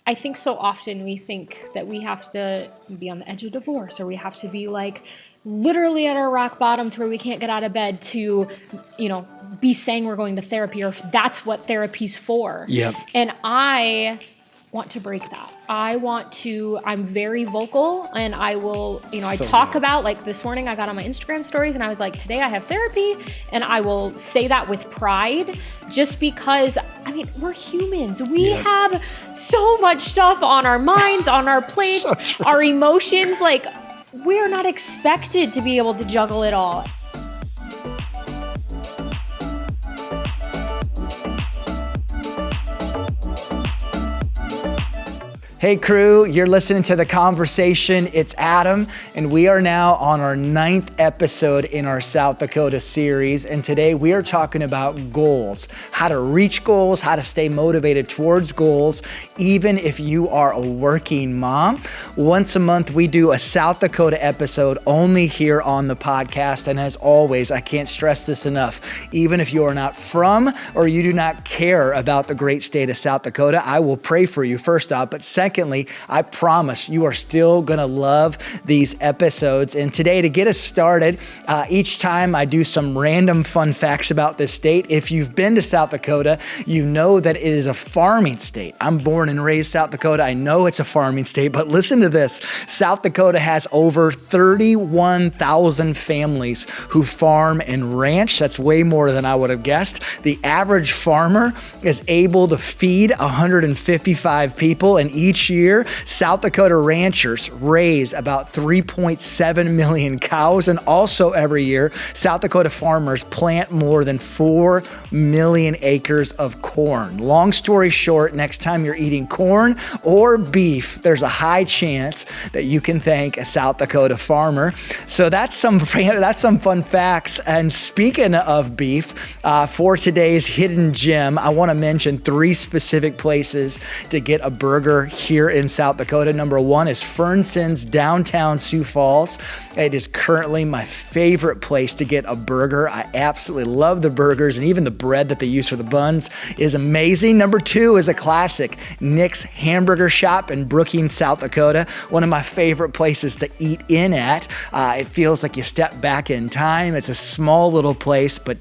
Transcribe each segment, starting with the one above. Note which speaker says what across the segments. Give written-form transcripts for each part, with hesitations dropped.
Speaker 1: I think so often we think that we have to be on the edge of divorce, or we have to be like literally at our rock bottom to where we can't get out of bed to, be saying we're going to therapy, or if that's what therapy's for.
Speaker 2: Yep.
Speaker 1: And I want to break that. I'm very vocal, and I will, I talk about, like this morning I got on my Instagram stories and I was like, today I have therapy, and I will say that with pride, just because, we're humans. We have so much stuff on our minds, on our plates, our emotions, like we're not expected to be able to juggle it all.
Speaker 2: Hey crew, you're listening to The Conversation. It's Adam, and we are now on our 9th episode in our South Dakota series. And today we are talking about goals, how to reach goals, how to stay motivated towards goals, even if you are a working mom. Once a month, we do a South Dakota episode only here on the podcast. And as always, I can't stress this enough. Even if you are not from or you do not care about the great state of South Dakota, I will pray for you first off. But secondly, I promise you are still going to love these episodes. And today, to get us started, each time I do some random fun facts about this state. If you've been to South Dakota, you know that it is a farming state. I'm born and raised South Dakota. I know it's a farming state, but listen to this. South Dakota has over 31,000 families who farm and ranch. That's way more than I would have guessed. The average farmer is able to feed 155 people, and each year, South Dakota ranchers raise about 3.7 million cows, and also every year, South Dakota farmers plant more than 4 million acres of corn. Long story short, next time you're eating corn or beef, there's a high chance that you can thank a South Dakota farmer. So that's some fun facts. And speaking of beef, for today's hidden gem, I want to mention 3 specific places to get a burger here in South Dakota. Number 1 is Fernson's downtown Sioux Falls. It is currently my favorite place to get a burger. I absolutely love the burgers, and even the bread that they use for the buns is amazing. Number 2 is a classic, Nick's Hamburger Shop in Brookings, South Dakota. One of my favorite places to eat in at. It feels like you step back in time. It's a small little place, but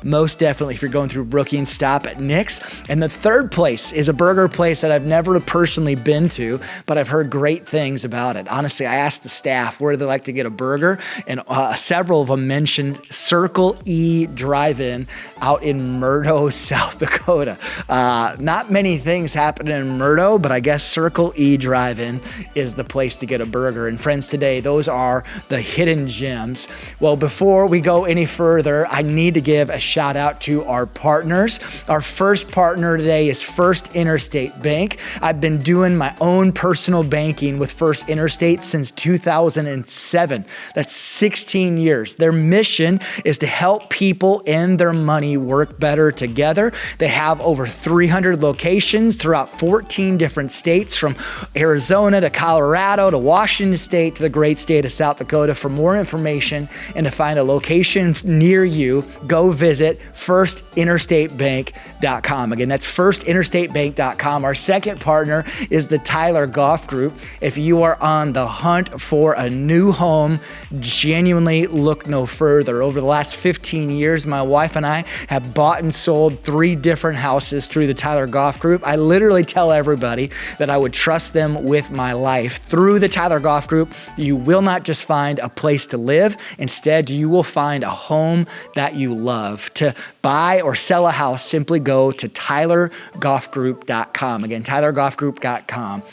Speaker 2: most definitely, if you're going through Brookings, stop at Nick's. And the 3rd place is a burger place that I've never personally been to, but I've heard great things about it. Honestly, I asked the staff where they like to get a burger, and several of them mentioned Circle E Drive-In out in Murdo, South Dakota. Not many things happen in Murdo, but I guess Circle E Drive-In is the place to get a burger. And friends, today, those are the hidden gems. Well, before we go any further, I need to give a shout out to our partners. Our first partner today is First Interstate Bank. I've been doing my own personal banking with First Interstate since 2007. That's 16 years. Their mission is to help people and their money work better together. They have over 300 locations throughout 14 different states, from Arizona to Colorado to Washington State to the great state of South Dakota. For more information and to find a location near you, go visit firstinterstatebank.com. Again, that's firstinterstatebank.com. Our second partner is the Tyler Goff Group. If you are on the hunt for a new home, genuinely look no further. Over the last 15 years, my wife and I have bought and sold 3 different houses through the Tyler Goff Group. I literally tell everybody that I would trust them with my life. Through the Tyler Goff Group, you will not just find a place to live. Instead, you will find a home that you love. To buy or sell a house, simply go to tylergoffgroup.com. Again, tylergoffgroup.com.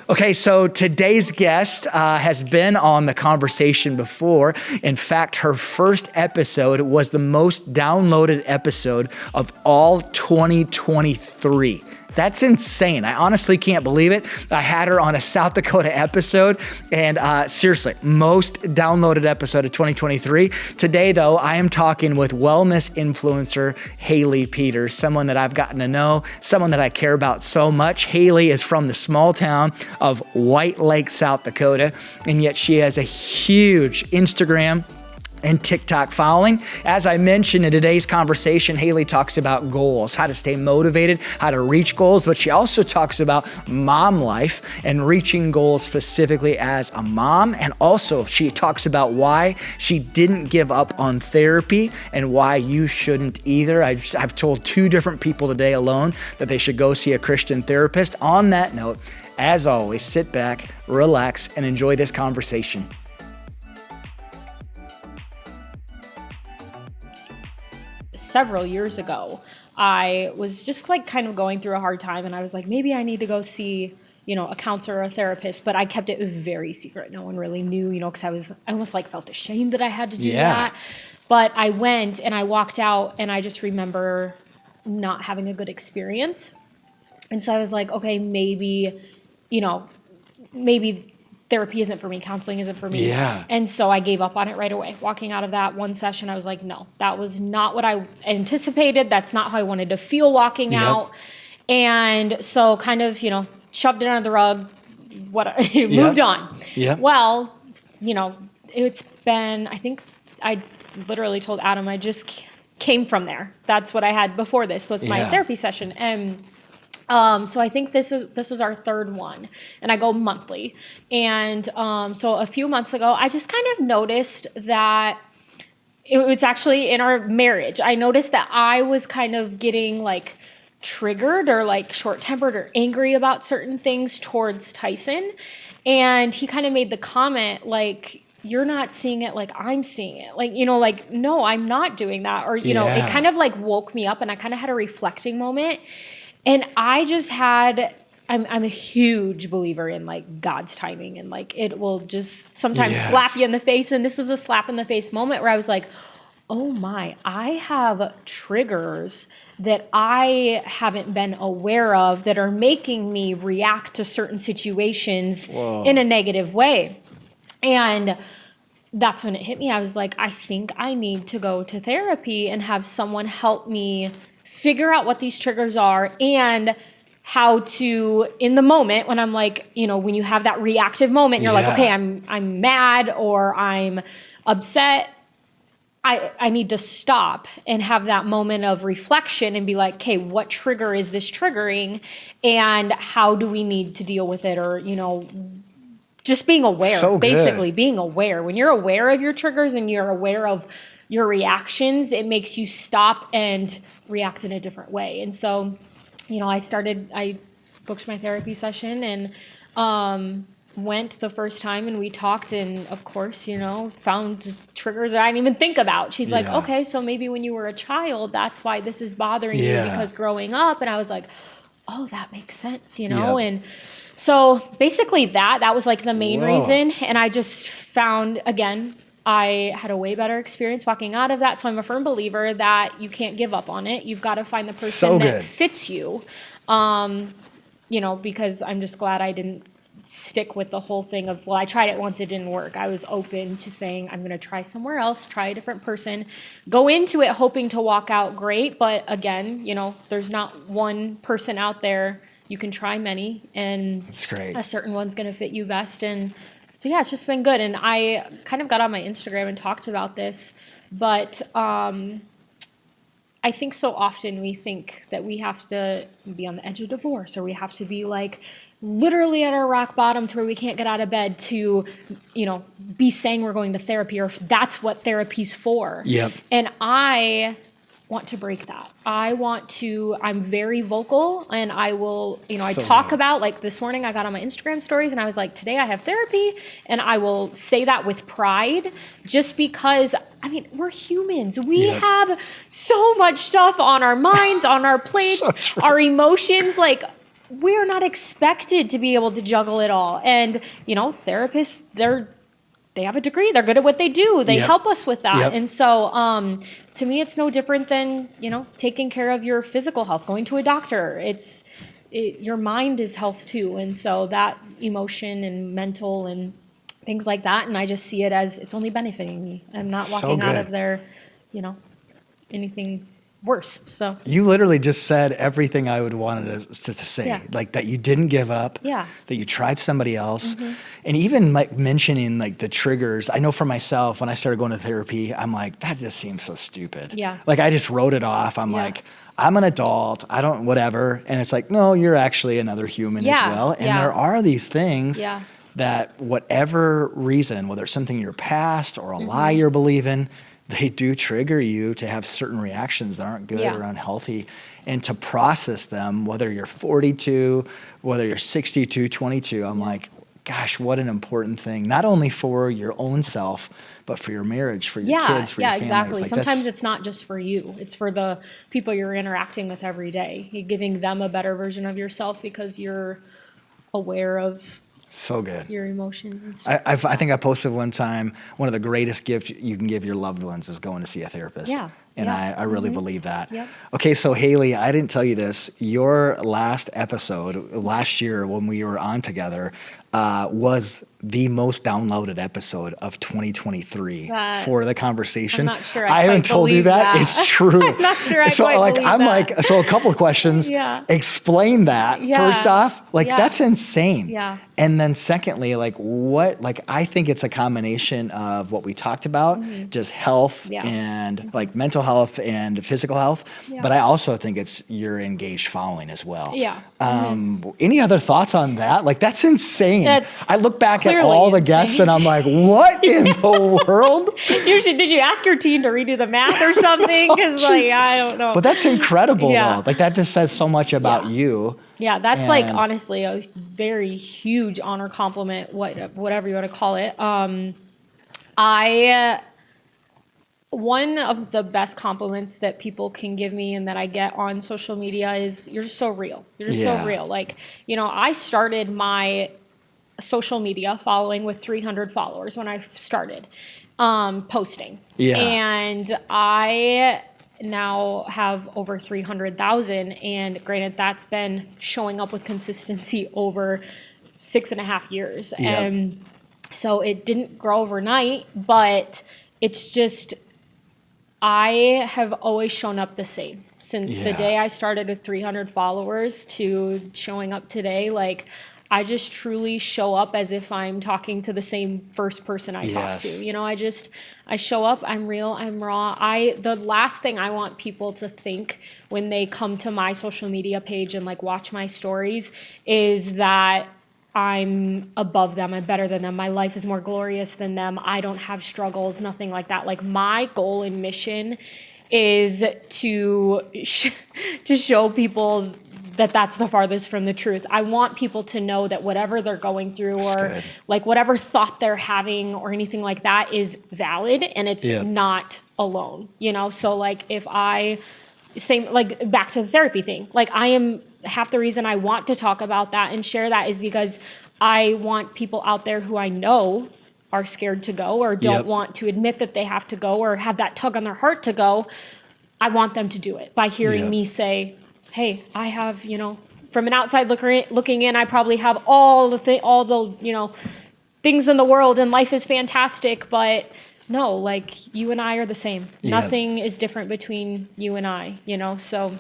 Speaker 2: Okay, so today's guest has been on The Conversation before. In fact, her first episode was the most downloaded episode of all 2023. That's insane. I honestly can't believe it. I had her on a South Dakota episode, and seriously, most downloaded episode of 2023. Today, though, I am talking with wellness influencer Hailey Peters, someone that I've gotten to know, someone that I care about so much. Hailey is from the small town of White Lake, South Dakota, and yet she has a huge Instagram and TikTok following. As I mentioned in today's conversation, Hailey talks about goals, how to stay motivated, how to reach goals, but she also talks about mom life and reaching goals specifically as a mom. And also she talks about why she didn't give up on therapy and why you shouldn't either. I've told 2 different people today alone that they should go see a Christian therapist. On that note, as always, sit back, relax, and enjoy this conversation.
Speaker 1: Several years ago, I was just like kind of going through a hard time, and I was like, maybe I need to go see, a counselor or a therapist, but I kept it very secret. No one really knew, because I almost like felt ashamed that I had to do that. But I went and I walked out, and I just remember not having a good experience. And so I was like, okay, maybe therapy isn't for me, counseling isn't for me. And so I gave up on it right away. Walking out of that one session, I was like, no, that was not what I anticipated. That's not how I wanted to feel walking out. And so kind of, shoved it under the rug, moved on. Well, it's been, I think I literally told Adam, I just came from there. That's what I had before this was my therapy session. And so I think this is our 3rd one, and I go monthly. And so a few months ago, I just kind of noticed that it was actually in our marriage. I noticed that I was kind of getting like triggered or like short-tempered or angry about certain things towards Tyson. And he kind of made the comment like, you're not seeing it like I'm seeing it. Like, no, I'm not doing that. Or, it kind of like woke me up, and I kind of had a reflecting moment. And I just I'm a huge believer in like God's timing, and like it will just sometimes slap you in the face. And this was a slap in the face moment where I was like, oh my, I have triggers that I haven't been aware of that are making me react to certain situations in a negative way. And that's when it hit me. I was like, I think I need to go to therapy and have someone help me figure out what these triggers are and how to, in the moment when I'm like, when you have that reactive moment, you're like, okay, I'm mad or I'm upset. I need to stop and have that moment of reflection and be like, okay, what trigger is this triggering, and how do we need to deal with it? Or, just being aware, basically being aware. When you're aware of your triggers and you're aware of your reactions, it makes you stop and react in a different way. And so, I booked my therapy session and went the first time, and we talked, and of course, found triggers that I didn't even think about. She's like, okay, so maybe when you were a child, that's why this is bothering you, because growing up. And I was like, oh, that makes sense, and so basically that was like the main reason. And I just found, again, I had a way better experience walking out of that. So I'm a firm believer that you can't give up on it. You've got to find the person that fits you. Because I'm just glad I didn't stick with the whole thing of, well, I tried it once, it didn't work. I was open to saying, I'm going to try somewhere else, try a different person, go into it hoping to walk out great. But again, there's not one person out there. You can try many, and
Speaker 2: that's great.
Speaker 1: A certain one's going to fit you best. And so, it's just been good. And I kind of got on my Instagram and talked about this, but I think so often we think that we have to be on the edge of divorce, or we have to be like literally at our rock bottom to where we can't get out of bed to, be saying we're going to therapy, or if that's what therapy's for. And I want to break that. I'm very vocal, and I will, I talk about, like this morning I got on my Instagram stories and I was like, today I have therapy, and I will say that with pride, just because, we're humans. We have so much stuff on our minds, on our plates, our emotions, like we're not expected to be able to juggle it all. And, therapists, they have a degree. They're good at what they do. They help us with that. And so, to me, it's no different than, taking care of your physical health, going to a doctor. Your mind is health too. And so that emotion and mental and things like that. And I just see it as it's only benefiting me. I'm not walking out of there, anything worse. So
Speaker 2: you literally just said everything I would wanted to say,
Speaker 1: Yeah.
Speaker 2: like that you didn't give up,
Speaker 1: Yeah.
Speaker 2: that you tried somebody else. And even like mentioning like the triggers, I know for myself, when I started going to therapy, I'm like, that just seems so stupid.
Speaker 1: Yeah.
Speaker 2: Like I just wrote it off. I'm
Speaker 1: Yeah.
Speaker 2: like, I'm an adult. I don't, whatever. And it's like, no, you're actually another human as
Speaker 1: Yeah.
Speaker 2: well. And
Speaker 1: Yeah.
Speaker 2: there are these things
Speaker 1: Yeah.
Speaker 2: that whatever reason, whether it's something in your past or a lie you're believing, they do trigger you to have certain reactions that aren't good
Speaker 1: Yeah.
Speaker 2: or unhealthy. And to process them, whether you're 42, whether you're 62, 22, I'm like, gosh, what an important thing, not only for your own self, but for your marriage, for your kids, for your families.
Speaker 1: Exactly.
Speaker 2: Like,
Speaker 1: Sometimes it's not just for you. It's for the people you're interacting with every day. You're giving them a better version of yourself because you're aware of
Speaker 2: so good.
Speaker 1: your emotions and stuff.
Speaker 2: I think I posted one time, one of the greatest gifts you can give your loved ones is going to see a therapist.
Speaker 1: Yeah.
Speaker 2: And
Speaker 1: Yeah.
Speaker 2: I really believe that.
Speaker 1: Yep.
Speaker 2: Okay, so Hailey, I didn't tell you this. Your last episode last year when we were on together was the most downloaded episode of 2023 for the conversation.
Speaker 1: I'm not sure
Speaker 2: I haven't
Speaker 1: quite
Speaker 2: told you
Speaker 1: believe
Speaker 2: that.
Speaker 1: that.
Speaker 2: It's true.
Speaker 1: I'm not sure I
Speaker 2: so
Speaker 1: quite
Speaker 2: like
Speaker 1: believe
Speaker 2: I'm
Speaker 1: that.
Speaker 2: like so a couple of questions.
Speaker 1: Yeah.
Speaker 2: Explain that
Speaker 1: Yeah.
Speaker 2: first off. Like
Speaker 1: Yeah.
Speaker 2: that's insane.
Speaker 1: Yeah.
Speaker 2: And then secondly, like what like I think it's a combination of what we talked about, just health
Speaker 1: Yeah.
Speaker 2: and like mental health and physical health.
Speaker 1: Yeah.
Speaker 2: But I also think it's your engaged following as well.
Speaker 1: Yeah.
Speaker 2: Any other thoughts on that? Like that's insane.
Speaker 1: That's
Speaker 2: I look back at
Speaker 1: clearly
Speaker 2: all the
Speaker 1: insane.
Speaker 2: guests and I'm like, what in the world?
Speaker 1: Did you ask your team to redo the math or something? Because
Speaker 2: jeez.
Speaker 1: I don't know.
Speaker 2: But that's incredible
Speaker 1: Yeah.
Speaker 2: though. Like that just says so much about
Speaker 1: Yeah.
Speaker 2: you.
Speaker 1: Yeah, that's like
Speaker 2: And-
Speaker 1: honestly a very huge honor compliment, whatever you want to call it. One of the best compliments that people can give me and that I get on social media is you're just so real. You're just
Speaker 2: Yeah.
Speaker 1: so real. Like, I started my social media following with 300 followers when I started posting.
Speaker 2: Yeah.
Speaker 1: And I now have over 300,000. And granted, that's been showing up with consistency over 6.5 years.
Speaker 2: Yep.
Speaker 1: And so it didn't grow overnight, but it's just, I have always shown up the same since the
Speaker 2: Yeah.
Speaker 1: day I started with 300 followers to showing up today. Like, I just truly show up as if I'm talking to the same first person I talk
Speaker 2: Yes.
Speaker 1: to. I show up, I'm real, I'm raw. The last thing I want people to think when they come to my social media page and like watch my stories is that I'm above them, I'm better than them, my life is more glorious than them, I don't have struggles, nothing like that. Like, my goal and mission is to show people that that's the farthest from the truth. I want people to know that whatever they're going through or
Speaker 2: good.
Speaker 1: like whatever thought they're having or anything like that is valid and it's
Speaker 2: Yeah.
Speaker 1: not alone, So like if same like back to the therapy thing, like I am half the reason I want to talk about that and share that is because I want people out there who I know are scared to go or don't
Speaker 2: Yep.
Speaker 1: want to admit that they have to go or have that tug on their heart to go. I want them to do it by hearing
Speaker 2: Yep.
Speaker 1: me say, hey, I have, from an outside looking in, I probably have all the things in the world and life is fantastic, but no, like you and I are the same.
Speaker 2: Yeah.
Speaker 1: Nothing is different between you and I, so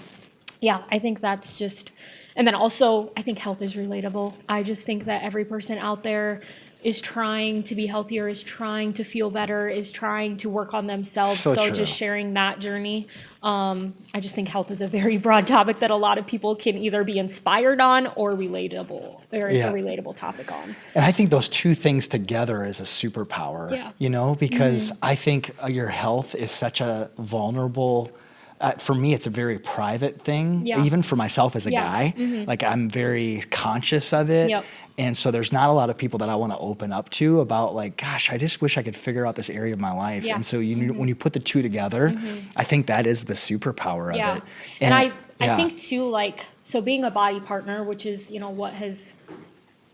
Speaker 1: yeah, I think that's just, and then also I think health is relatable. I just think that every person out there is trying to be healthier, is trying to feel better, is trying to work on themselves.
Speaker 2: So true.
Speaker 1: Just sharing that journey. I just think health is a very broad topic that a lot of people can either be inspired on or relatable, or it's
Speaker 2: Yeah.
Speaker 1: a relatable topic on.
Speaker 2: And I think those two things together is a superpower,
Speaker 1: Yeah.
Speaker 2: because I think your health is such a vulnerable, for me, it's a very private thing,
Speaker 1: Yeah.
Speaker 2: even for myself as a
Speaker 1: Yeah.
Speaker 2: guy. Like I'm very conscious of it.
Speaker 1: Yep.
Speaker 2: And so there's not a lot of people that I want to open up to about like, gosh, I just wish I could figure out this area of my life.
Speaker 1: Yeah.
Speaker 2: And so when you put the two together, I think that is the superpower of
Speaker 1: Yeah.
Speaker 2: it.
Speaker 1: And I
Speaker 2: yeah.
Speaker 1: think too, like, so being a body partner, which is, what has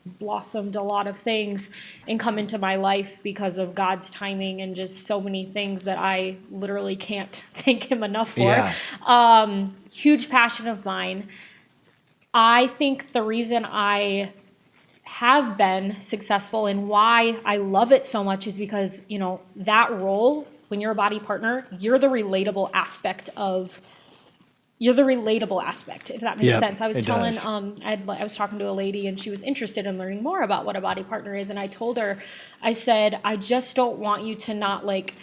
Speaker 1: blossomed a lot of things and come into my life because of God's timing and just so many things that I literally can't thank him enough for.
Speaker 2: Yeah.
Speaker 1: Huge passion of mine. I think the reason I have been successful and why I love it so much is because, that role, when you're a body partner, you're the relatable aspect of you're the relatable aspect, if that makes
Speaker 2: Yep,
Speaker 1: sense. I was
Speaker 2: it
Speaker 1: telling,
Speaker 2: does.
Speaker 1: I was talking to a lady and she was interested in learning more about what a body partner is. And I told her, I said, I just don't want you to not like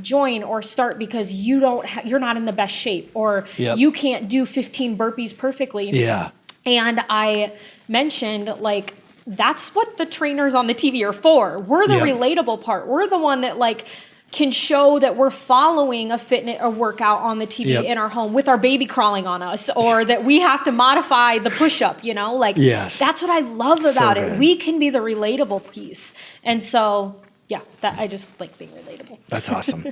Speaker 1: join or start because you're not in the best shape, or
Speaker 2: Yep.
Speaker 1: you can't do 15 burpees perfectly.
Speaker 2: Yeah.
Speaker 1: And I mentioned, like, that's what the trainers on the TV are for. We're the
Speaker 2: Yep.
Speaker 1: relatable part. We're the one that like can show that we're following a workout on the TV
Speaker 2: Yep.
Speaker 1: in our home with our baby crawling on us, or that we have to modify the push-up, like
Speaker 2: Yes.
Speaker 1: that's what I love
Speaker 2: So
Speaker 1: about it.
Speaker 2: good.
Speaker 1: We can be the relatable piece. And so, yeah, that I just like being relatable.
Speaker 2: That's awesome.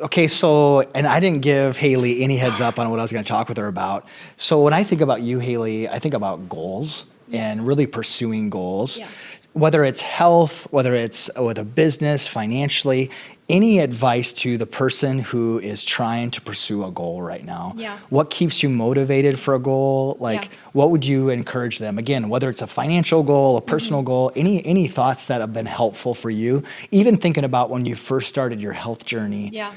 Speaker 2: Okay, so, and I didn't give Hailey any heads up on what I was going to talk with her about. So when I think about you, Hailey, I think about goals and really pursuing goals.
Speaker 1: Yeah.
Speaker 2: Whether it's health, whether it's with a business, financially, any advice to the person who is trying to pursue a goal right now?
Speaker 1: Yeah.
Speaker 2: What keeps you motivated for a goal? Like,
Speaker 1: Yeah.
Speaker 2: what would you encourage them? Again, whether it's a financial goal, a personal goal, any thoughts that have been helpful for you? Even thinking about when you first started your health journey,
Speaker 1: Yeah.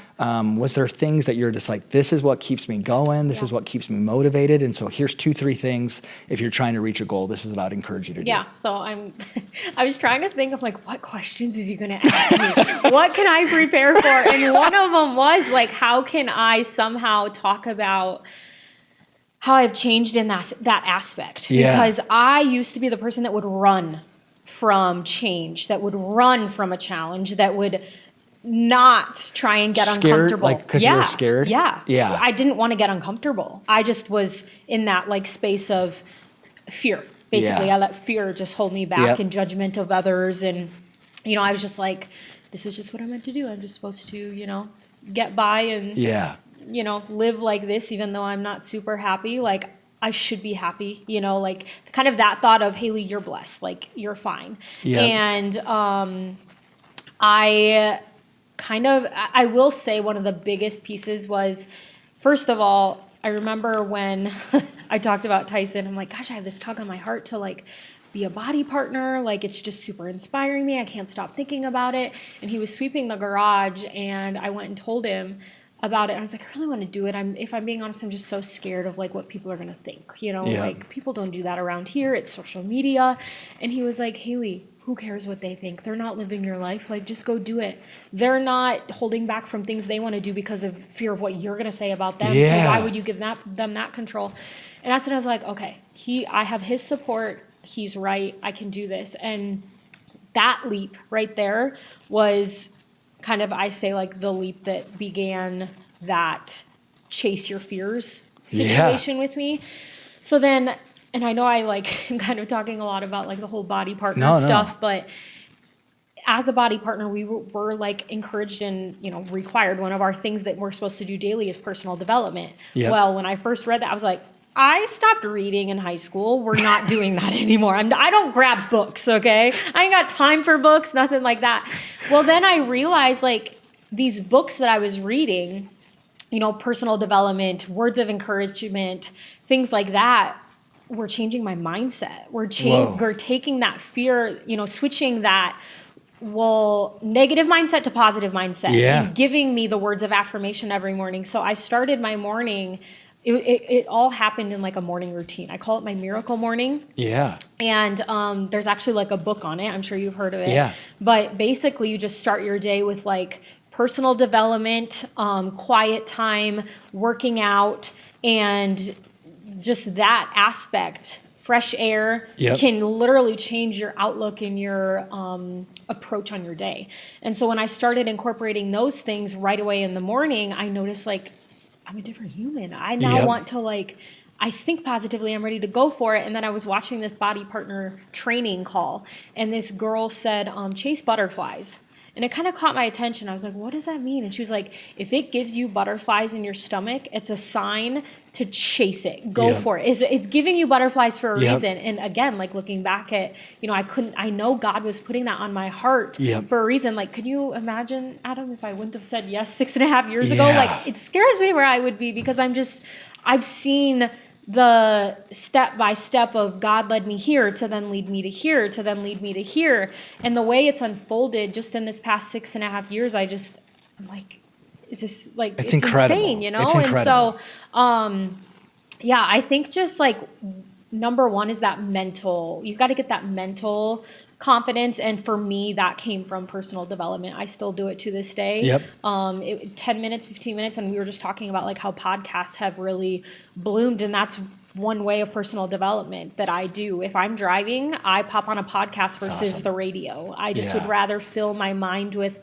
Speaker 2: was there things that you're just like, this is what keeps me going, this is what keeps me motivated, and so here's 2-3 things if you're trying to reach a goal, this is what I'd encourage you to do.
Speaker 1: Yeah, so I was trying to think of like, what questions is he going to ask me? What can I prepare for? And one of them was like, how can I somehow talk about how I've changed in that aspect?
Speaker 2: Yeah.
Speaker 1: Because I used to be the person that would run from change, that would run from a challenge, that would not try and get
Speaker 2: Scared,
Speaker 1: uncomfortable.
Speaker 2: like, 'cause you were scared?
Speaker 1: Yeah.
Speaker 2: Yeah.
Speaker 1: I didn't want to get uncomfortable. I just was in that like space of fear. Basically,
Speaker 2: Yeah.
Speaker 1: I let fear just hold me back,
Speaker 2: Yep.
Speaker 1: and judgment of others. And, I was just like, this is just what I'm meant to do. I'm just supposed to, get by and,
Speaker 2: Yeah.
Speaker 1: live like this, even though I'm not super happy. Like, I should be happy, like kind of that thought of, Hailey, you're blessed. Like, you're fine.
Speaker 2: Yep.
Speaker 1: And I will say one of the biggest pieces was, first of all, I remember when I talked about Tyson, I'm like, gosh, I have this tug on my heart to like be a body partner. Like, it's just super inspiring me. I can't stop thinking about it. And he was sweeping the garage and I went and told him about it. I was like, I really want to do it. If I'm being honest, I'm just so scared of like what people are going to think,
Speaker 2: Yeah.
Speaker 1: like people don't do that around here. It's social media. And he was like, Hailey, who cares what they think? They're not living your life. Like, just go do it. They're not holding back from things they want to do because of fear of what you're going to say about them.
Speaker 2: Yeah.
Speaker 1: So why would you give them that control? And that's when I was like, okay, I have his support. He's right. I can do this. And that leap right there was kind of, I say, like the leap that began that chase your fears situation with me. So then, and I know I like am kind of talking a lot about like the whole body partner stuff, but as a body partner, we were like encouraged and, required. One of our things that we're supposed to do daily is personal development.
Speaker 2: Yep.
Speaker 1: Well, when I first read that, I was like, I stopped reading in high school. We're not doing that anymore. I don't grab books, okay? I ain't got time for books, nothing like that. Well, then I realized like these books that I was reading, personal development, words of encouragement, things like that, were changing my mindset. We're taking that fear, switching that negative mindset to positive mindset, and giving me the words of affirmation every morning. So I started my morning. It all happened in like a morning routine. I call it my miracle morning.
Speaker 2: Yeah.
Speaker 1: And there's actually like a book on it. I'm sure you've heard of it.
Speaker 2: Yeah.
Speaker 1: But basically, you just start your day with like personal development, quiet time, working out, and just that aspect. Fresh air can literally change your outlook and your approach on your day. And so when I started incorporating those things right away in the morning, I noticed like I'm a different human. I now want to like, I think positively, I'm ready to go for it. And then I was watching this body partner training call, and this girl said, chase butterflies. And it kind of caught my attention. I was like, what does that mean? And she was like, if it gives you butterflies in your stomach, it's a sign to chase it. Go for it. It's giving you butterflies for a reason. And again, like looking back at, I know God was putting that on my heart for a reason. Like, could you imagine, Adam, if I wouldn't have said yes 6.5 years ago? Like, it scares me where I would be, because I've seen the step by step of God led me here to then lead me to here to then lead me to here. And the way it's unfolded just in this past 6.5 years, I'm like, is this like, it's
Speaker 2: incredible.
Speaker 1: insane,
Speaker 2: It's incredible.
Speaker 1: And so, Yeah, I think just like number one is that you've got to get that mental confidence. And for me, that came from personal development. I still do it to this day.
Speaker 2: Yep.
Speaker 1: 10 minutes, 15 minutes. And we were just talking about like how podcasts have really bloomed. And that's one way of personal development that I do. If I'm driving, I pop on a podcast versus the radio. I just would rather fill my mind with,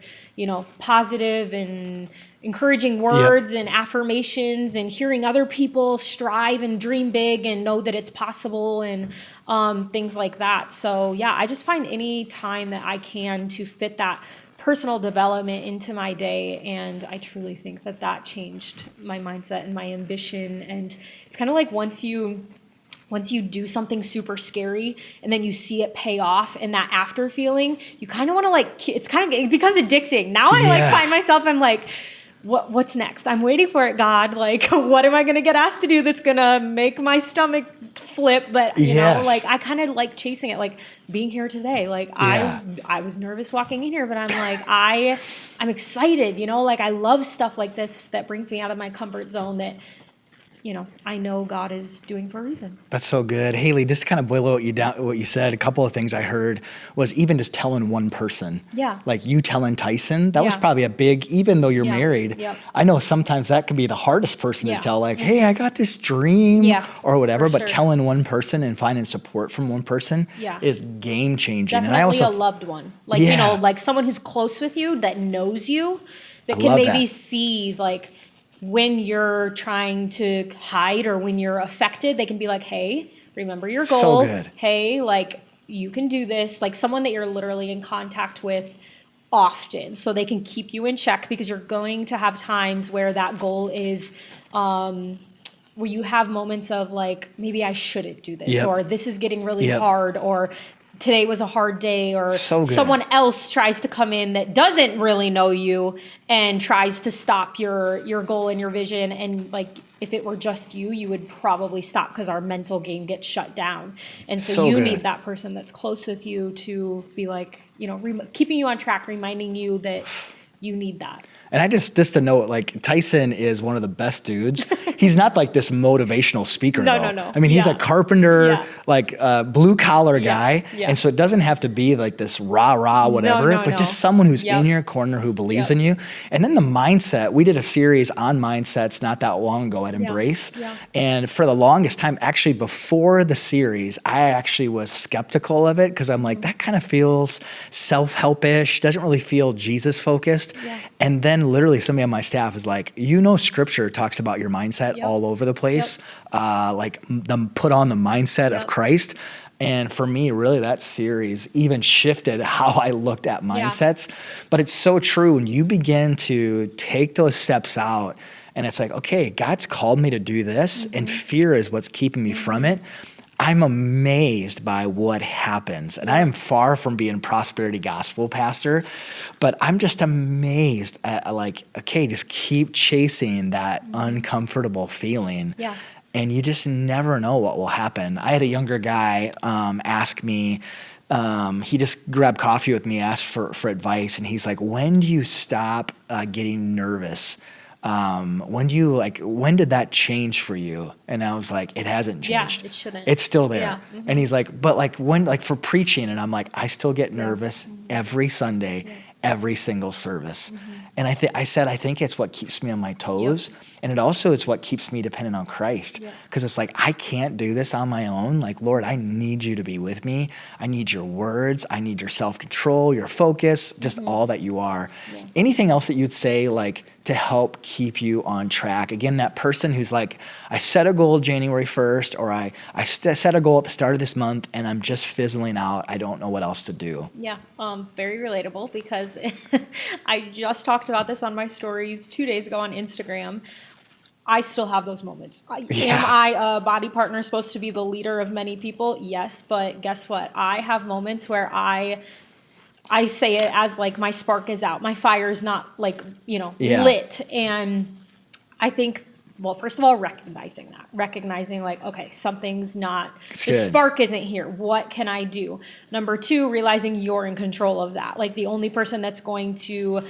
Speaker 1: positive and encouraging words and affirmations and hearing other people strive and dream big and know that it's possible and things like that. So yeah, I just find any time that I can to fit that personal development into my day. And I truly think that changed my mindset and my ambition. And it's kind of like once you do something super scary and then you see it pay off and that after feeling, you kind of want to it becomes addicting. Now I find myself, I'm like, what's next? I'm waiting for it, God. Like, what am I going to get asked to do that's going to make my stomach flip? But, I kind of like chasing it, like being here today. Like I was nervous walking in here, but I'm like, I'm excited, I love stuff like this that brings me out of my comfort zone that, I know God is doing for a reason.
Speaker 2: That's so good. Hailey, just to kind of boil what you said, a couple of things I heard was even just telling one person. Yeah. Like you telling Tyson, that was probably a big, even though you're married, I know sometimes that could be the hardest person to tell, like, hey, I got this dream or whatever, but telling one person and finding support from one person is game changing.
Speaker 1: Definitely. And I also a loved one. Like, like someone who's close with you that knows you, that can maybe see like, when you're trying to hide or when you're affected, they can be like, hey, remember your goal.
Speaker 2: So good.
Speaker 1: Hey, like you can do this. Like someone that you're literally in contact with often so they can keep you in check, because you're going to have times where that goal is where you have moments of like, maybe I shouldn't do this or this is getting really hard or today was a hard day, or someone else tries to come in that doesn't really know you and tries to stop your goal and your vision. And like, if it were just you, you would probably stop because our mental game gets shut down. And so you need that person that's close with you to be like, keeping you on track, reminding you that you need that.
Speaker 2: And I just to note, like Tyson is one of the best dudes. He's not like this motivational speaker. No. I mean, he's a carpenter, like blue collar guy. Yeah. And so it doesn't have to be like this rah, whatever, but just someone who's in your corner who believes in you. And then the mindset, we did a series on mindsets not that long ago at Embrace. Yeah. And for the longest time, actually before the series, I actually was skeptical of it because I'm like, that kind of feels self-helpish, doesn't really feel Jesus focused. Yeah. And then literally somebody on my staff is like, scripture talks about your mindset all over the place, like put on the mindset of Christ. And for me, really that series even shifted how I looked at mindsets. But it's so true when you begin to take those steps out and it's like, okay, God's called me to do this and fear is what's keeping me from it. I'm amazed by what happens. And I am far from being prosperity gospel pastor, but I'm just amazed at like, okay, just keep chasing that uncomfortable feeling. Yeah. And you just never know what will happen. I had a younger guy ask me, he just grabbed coffee with me, asked for advice. And he's like, when do you stop getting nervous? When did that change for you? And I was like, it hasn't changed.
Speaker 1: Yeah, it shouldn't.
Speaker 2: It's still there. Yeah. Mm-hmm. And he's like, but like when, like for preaching, and I'm like, I still get nervous every Sunday, every single service. Mm-hmm. And I think it's what keeps me on my toes. Yep. And it also is what keeps me dependent on Christ. Because it's like, I can't do this on my own. Like, Lord, I need you to be with me. I need your words. I need your self-control, your focus, just all that you are. Yeah. Anything else that you'd say, like, to help keep you on track? Again, that person who's like, I set a goal January 1st, or I set a goal at the start of this month and I'm just fizzling out. I don't know what else to do. Yeah,
Speaker 1: very relatable, because I just talked about this on my stories 2 days ago on Instagram. I still have those moments. Am I a body partner supposed to be the leader of many people? Yes, but guess what? I have moments where I say it as like my spark is out. My fire is not like, lit. And I think well, first of all, recognizing like, okay, something's not, the spark isn't here. What can I do? Number 2, realizing you're in control of that. Like the only person that's going to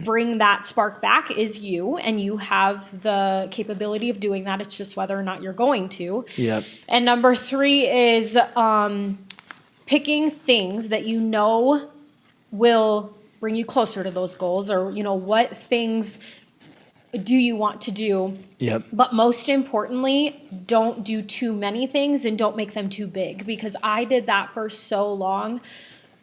Speaker 1: bring that spark back is you, and you have the capability of doing that. It's just whether or not you're going to.
Speaker 2: Yep.
Speaker 1: And number 3 is picking things that you know will bring you closer to those goals, or, you know, what things do you want to do?
Speaker 2: Yep.
Speaker 1: But most importantly, don't do too many things and don't make them too big, because I did that for so long.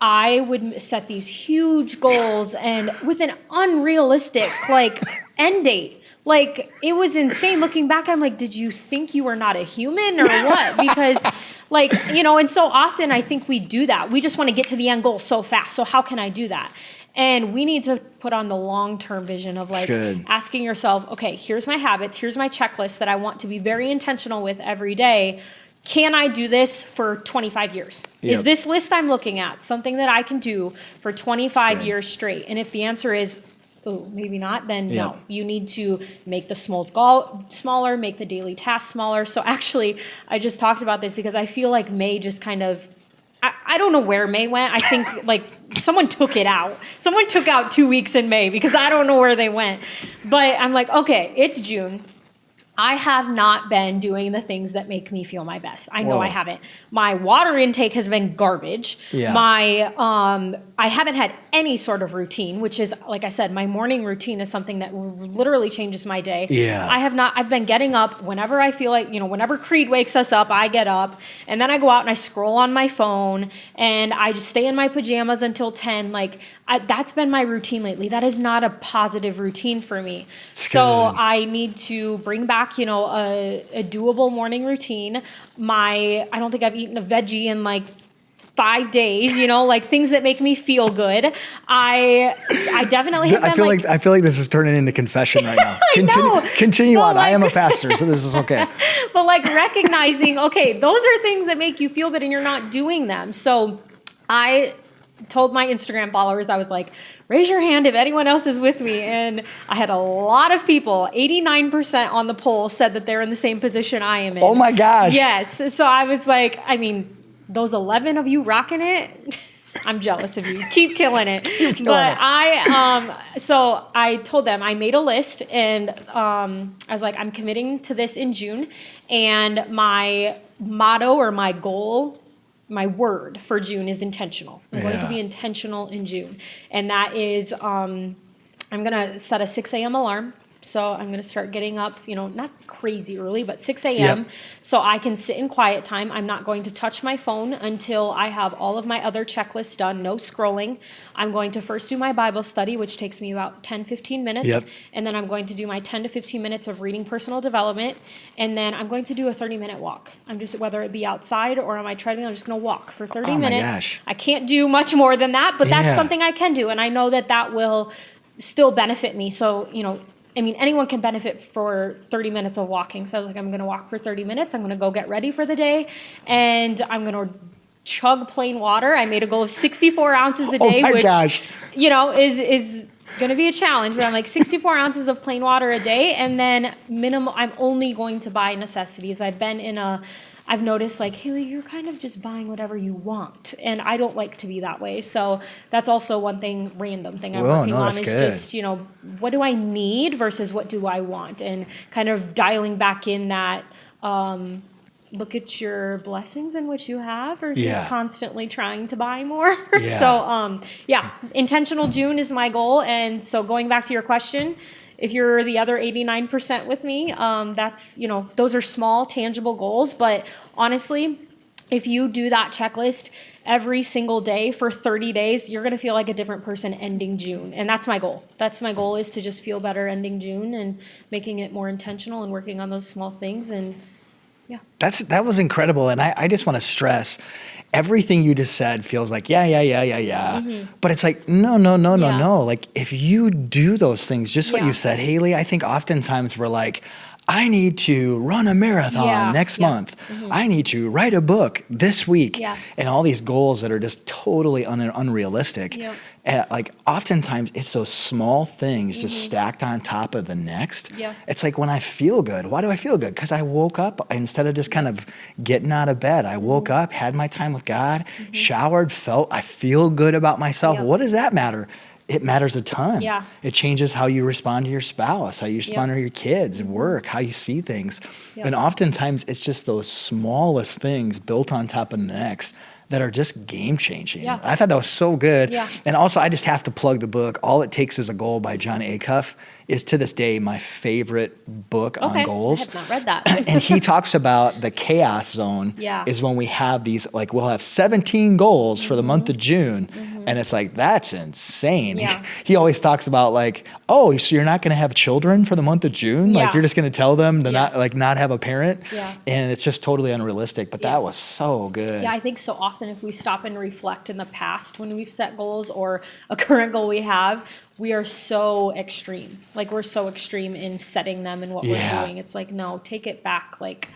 Speaker 1: I would set these huge goals and with an unrealistic like end date. Like it was insane. Looking back, I'm like, did you think you were not a human or what? Because like, you know, and so often I think we do that. We just want to get to the end goal so fast. So how can I do that? And we need to put on the long-term vision of like asking yourself, okay, here's my habits, here's my checklist that I want to be very intentional with every day. Can I do this for 25 years? Is this list I'm looking at something that I can do for 25 years straight? And if the answer is, oh, maybe not, then no. You need to make the smaller, make the daily tasks smaller. So actually, I just talked about this because I feel like May just kind of, I don't know where May went. I think like someone took it out. Someone took out 2 weeks in May because I don't know where they went. But I'm like, okay, it's June. I have not been doing the things that make me feel my best. I know I haven't. My water intake has been garbage. Yeah. I haven't had any sort of routine, which is, like I said, my morning routine is something that literally changes my day.
Speaker 2: Yeah.
Speaker 1: I've been getting up whenever I feel like, you know, whenever Creed wakes us up, I get up and then I go out and I scroll on my phone and I just stay in my pajamas until 10. Like that's been my routine lately. That is not a positive routine for me. So I need to bring back, you know, a doable morning routine. I don't think I've eaten a veggie in like 5 days, you know, like things that make me feel good. I definitely have been
Speaker 2: I feel like this is turning into confession right now. Continue on. I am a pastor, so this is okay.
Speaker 1: But like recognizing, okay, those are things that make you feel good and you're not doing them. So I told my Instagram followers, I was like, raise your hand if anyone else is with me. And I had a lot of people, 89% on the poll said that they're in the same position I am in.
Speaker 2: Oh my gosh.
Speaker 1: Yes. So I was like, I mean, those 11 of you rocking it, I'm jealous of you. Keep killing it. So I told them, I made a list and I was like, I'm committing to this in June. And my motto or my goal, my word for June is intentional. I'm going to be intentional in June. And that is, I'm going to set a 6 a.m. alarm. So I'm going to start getting up, you know, not crazy early, but 6 a.m. So I can sit in quiet time. I'm not going to touch my phone until I have all of my other checklists done, no scrolling. I'm going to first do my Bible study, which takes me about 10, 15 minutes. And then I'm going to do my 10 to 15 minutes of reading personal development. And then I'm going to do a 30-minute walk. I'm just, whether it be outside or on my treadmill, I'm just going to walk for 30 minutes. Gosh. I can't do much more than that, but that's something I can do. And I know that that will still benefit me. So, you know, I mean, anyone can benefit for 30 minutes of walking. So I was like, I'm going to walk for 30 minutes. I'm going to go get ready for the day. And I'm going to chug plain water. I made a goal of 64 ounces a day, which, you know, is going to be a challenge. But I'm like 64 ounces of plain water a day. And then I'm only going to buy necessities. I've noticed like, Hailey, you're kind of just buying whatever you want. And I don't like to be that way. So that's also one random thing I'm working on is just, you know, what do I need versus what do I want? And kind of dialing back in that, look at your blessings and what you have versus constantly trying to buy more. So, intentional June is my goal. And so going back to your question, if you're the other 89% with me, that's, you know, those are small, tangible goals. But honestly, if you do that checklist every single day for 30 days, you're going to feel like a different person ending June. And that's my goal. That's my goal, is to just feel better ending June and making it more intentional and working on those small things. And that was incredible. And I just want to stress, everything you just said feels like, Mm-hmm. But it's like, no. Like if you do those things, just what you said, Hailey, I think oftentimes we're like,
Speaker 2: I need to run a marathon next month. I need to write a book this week. And all these goals that are just totally unrealistic. Like oftentimes it's those small things just stacked on top of the next. It's like when I feel good, why do I feel good? Because I woke up instead of just kind of getting out of bed. I woke up, had my time with God, showered, I feel good about myself. What does that matter? It matters a ton. It changes how you respond to your spouse, how you respond to your kids at work, how you see things. And oftentimes it's just those smallest things built on top of the next that are just game changing. I thought that was so good. And also I just have to plug the book, All It Takes Is a Goal by John Acuff is to this day my favorite book on goals.
Speaker 1: I have not read that.
Speaker 2: And he talks about the chaos zone is when we have these, like we'll have 17 goals for the month of June. And it's like, that's insane. He always talks about like, oh, so you're not going to have children for the month of June? Like you're just going to tell them to not have a parent? And it's just totally unrealistic. But that was so good.
Speaker 1: Yeah, I think so often if we stop and reflect in the past when we've set goals or a current goal we have, we are so extreme. Like we're so extreme in setting them and what we're doing. It's like, no, take it back. Like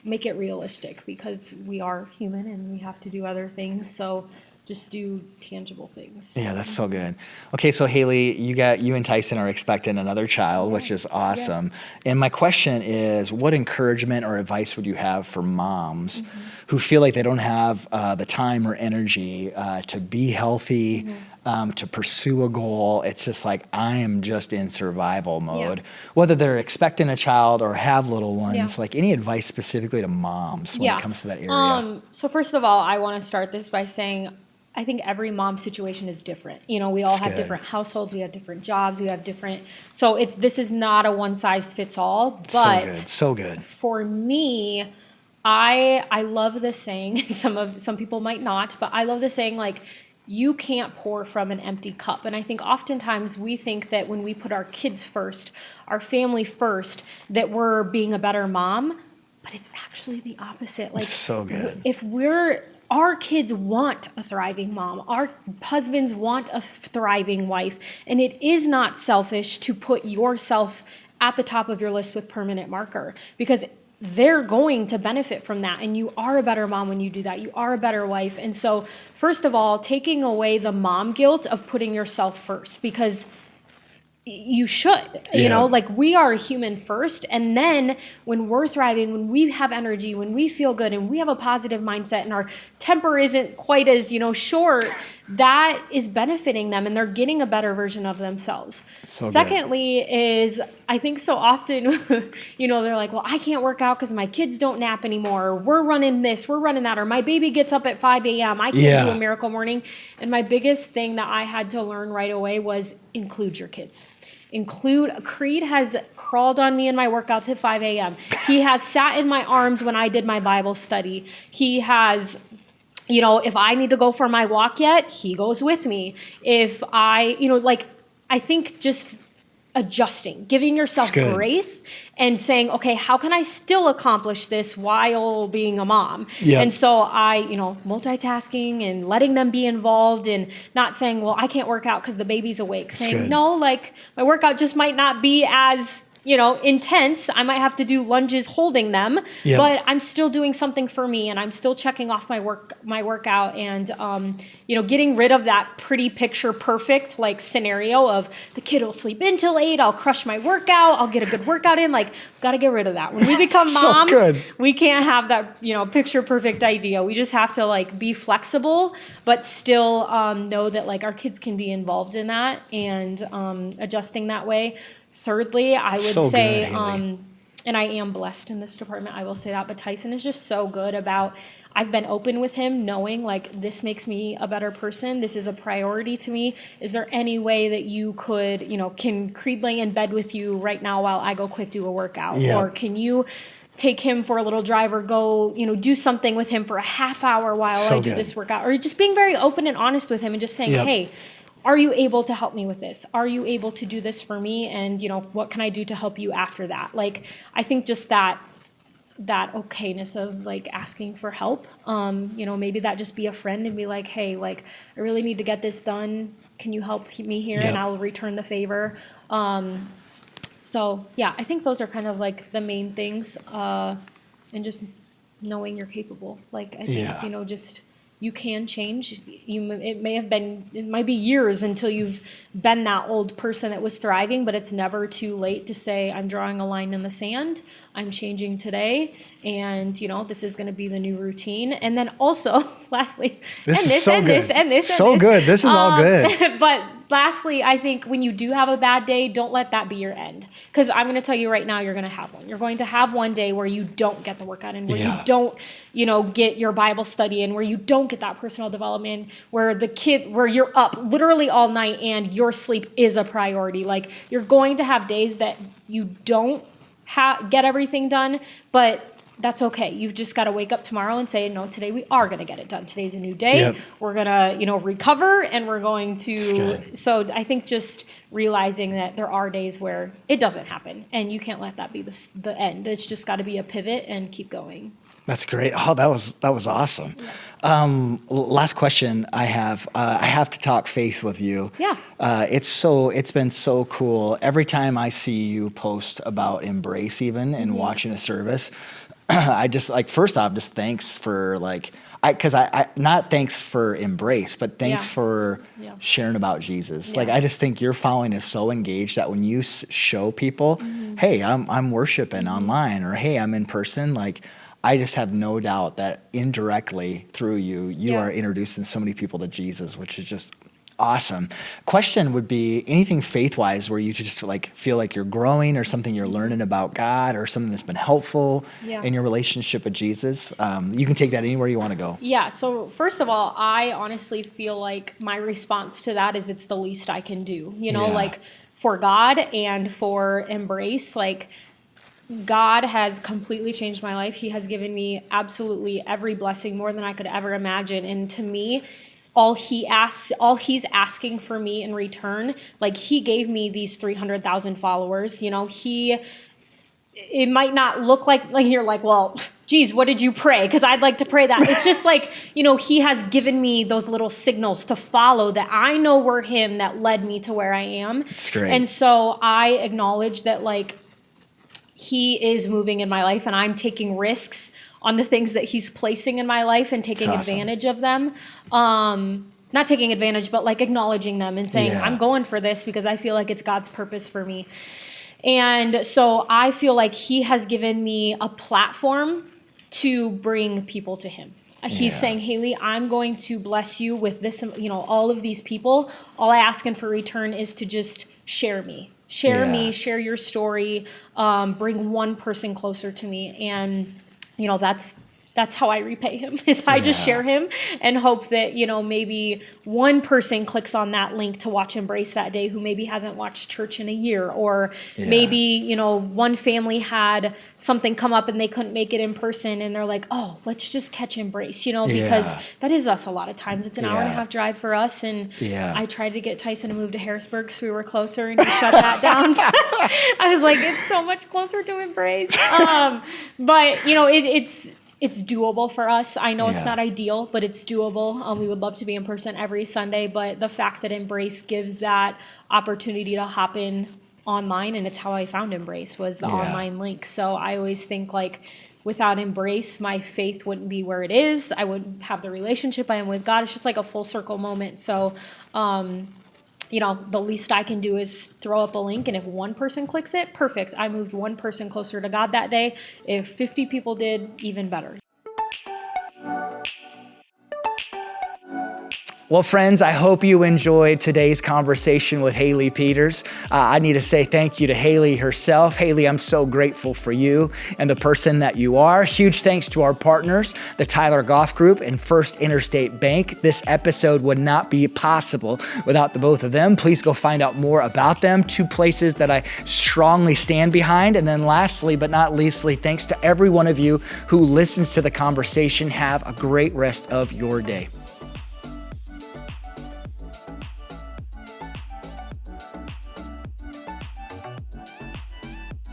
Speaker 1: make it realistic because we are human and we have to do other things. So just do tangible things.
Speaker 2: Yeah, that's so good. Okay, so Hailey, you and Tyson are expecting another child, which is awesome. And my question is, what encouragement or advice would you have for moms who feel like they don't have the time or energy to be healthy, to pursue a goal? It's just like, I am just in survival mode. Whether they're expecting a child or have little ones, like any advice specifically to moms when it comes to that area?
Speaker 1: So first of all, I want to start this by saying, I think every mom situation is different. You know, we all have different households, we have different jobs, we have different, so this is not a one size fits all, but
Speaker 2: so good.
Speaker 1: For me, I love this saying, some people might not, but I love this saying, like, you can't pour from an empty cup. And I think oftentimes we think that when we put our kids first, our family first, that we're being a better mom, but it's actually the opposite. Like,
Speaker 2: it's so good.
Speaker 1: Our kids want a thriving mom. Our husbands want a thriving wife. And it is not selfish to put yourself at the top of your list with permanent marker because they're going to benefit from that. And you are a better mom when you do that. You are a better wife. And so, first of all, taking away the mom guilt of putting yourself first because you should, you know, like we are human first. And then when we're thriving, when we have energy, when we feel good and we have a positive mindset and our temper isn't quite as, short, that is benefiting them and they're getting a better version of themselves. Secondly is, I think so often, they're like, well, I can't work out because my kids don't nap anymore. Or we're running this, we're running that. Or my baby gets up at 5 a.m. I can't do a miracle morning. And my biggest thing that I had to learn right away was include your kids. Creed has crawled on me in my workouts at 5 a.m. He has sat in my arms when I did my Bible study. He has, if I need to go for my walk yet, he goes with me. If I, I think just adjusting, giving yourself grace and saying, okay, how can I still accomplish this while being a mom? And so I, multitasking and letting them be involved and not saying, well, I can't work out because the baby's awake. Saying, no, like my workout just might not be as intense. I might have to do lunges holding them, but I'm still doing something for me and I'm still checking off my workout and, getting rid of that pretty picture perfect like scenario of the kid will sleep in till 8, I'll crush my workout, I'll get a good workout in. Like, got to get rid of that. When we become moms, we can't have that, picture perfect idea. We just have to like be flexible, but still know that like our kids can be involved in that and adjusting that way. Thirdly, I would say, and I am blessed in this department, I will say that, but Tyson is just so good about, I've been open with him knowing like this makes me a better person. This is a priority to me. Is there any way that you could, can Creed lay in bed with you right now while I go quick do a workout? Or can you take him for a little drive or go, do something with him for a half hour while I do this workout? Or just being very open and honest with him and just saying, hey, are you able to help me with this? Are you able to do this for me? And, what can I do to help you after that? Like, I think just that okayness of like asking for help, maybe that just be a friend and be like, hey, like, I really need to get this done. Can you help me here? And I'll return the favor. So yeah, I think those are kind of like the main things, and just knowing you're capable. Like I think, just you can change. It might be years until you've been that old person that was thriving, but it's never too late to say, I'm drawing a line in the sand. I'm changing today. And, this is going to be the new routine. And then also, lastly,
Speaker 2: this is so good. This is all good.
Speaker 1: But lastly, I think when you do have a bad day, don't let that be your end. Because I'm going to tell you right now, you're going to have one. You're going to have one day where you don't get the workout in, where you don't, get your Bible study in, where you don't get that personal development, where you're up literally all night and your sleep is a priority. Like, you're going to have days that you don't get everything done, but that's okay. You've just got to wake up tomorrow and say, no, today we are going to get it done. Today's a new day. Yep. We're going to, recover, and we're going to. So I think just realizing that there are days where it doesn't happen, and you can't let that be the end. It's just got to be a pivot and keep going.
Speaker 2: That's great. Oh, that was awesome. Yeah. Last question I have to talk faith with you.
Speaker 1: Yeah.
Speaker 2: It's been so cool. Every time I see you post about Embrace even and watching a service, I just first off, just thanks for not thanks for Embrace, but thanks for sharing about Jesus.
Speaker 1: Yeah.
Speaker 2: I just think your following is so engaged that when you show people, hey, I'm worshiping online, or hey, I'm in person, I just have no doubt that indirectly through you are introducing so many people to Jesus, which is just awesome. Question would be anything faith-wise where you just feel like you're growing, or something you're learning about God, or something that's been helpful in your relationship with Jesus. You can take that anywhere you want to go.
Speaker 1: Yeah. So first of all, I honestly feel like my response to that is it's the least I can do, for God and for Embrace, God has completely changed my life. He has given me absolutely every blessing, more than I could ever imagine. And to me, all he's asking for me in return, he gave me these 300,000 followers. It might not look like you're well, geez, what did you pray? Because I'd like to pray that. It's just he has given me those little signals to follow that I know were him that led me to where I am.
Speaker 2: It's great.
Speaker 1: And so I acknowledge that he is moving in my life, and I'm taking risks on the things that he's placing in my life and taking advantage of them. Not taking advantage, but acknowledging them and saying, I'm going for this because I feel like it's God's purpose for me. And so I feel like he has given me a platform to bring people to him. He's saying, Hailey, I'm going to bless you with this, all of these people. All I ask in for return is to just share me. Share your story, bring one person closer to me. And, that's how I repay him, is I just share him and hope that, maybe one person clicks on that link to watch Embrace that day who maybe hasn't watched church in a year, or maybe, one family had something come up and they couldn't make it in person, and they're like, oh, let's just catch Embrace, because that is us a lot of times. It's an hour and a half drive for us. And I tried to get Tyson to move to Harrisburg so we were closer, and he shut that down. I was like, it's so much closer to Embrace. But, it's doable for us. I know it's not ideal, but it's doable. We would love to be in person every Sunday, but the fact that Embrace gives that opportunity to hop in online, and it's how I found Embrace, was the online link. So I always think without Embrace, my faith wouldn't be where it is. I wouldn't have the relationship I am with God. It's just a full circle moment. So, the least I can do is throw up a link, and if one person clicks it, perfect. I moved one person closer to God that day. If 50 people did, even better.
Speaker 2: Well, friends, I hope you enjoyed today's conversation with Hailey Peters. I need to say thank you to Hailey herself. Hailey, I'm so grateful for you and the person that you are. Huge thanks to our partners, the Tyler Goff Group and First Interstate Bank. This episode would not be possible without the both of them. Please go find out more about them, two places that I strongly stand behind. And then lastly, but not leastly, thanks to every one of you who listens to the conversation. Have a great rest of your day.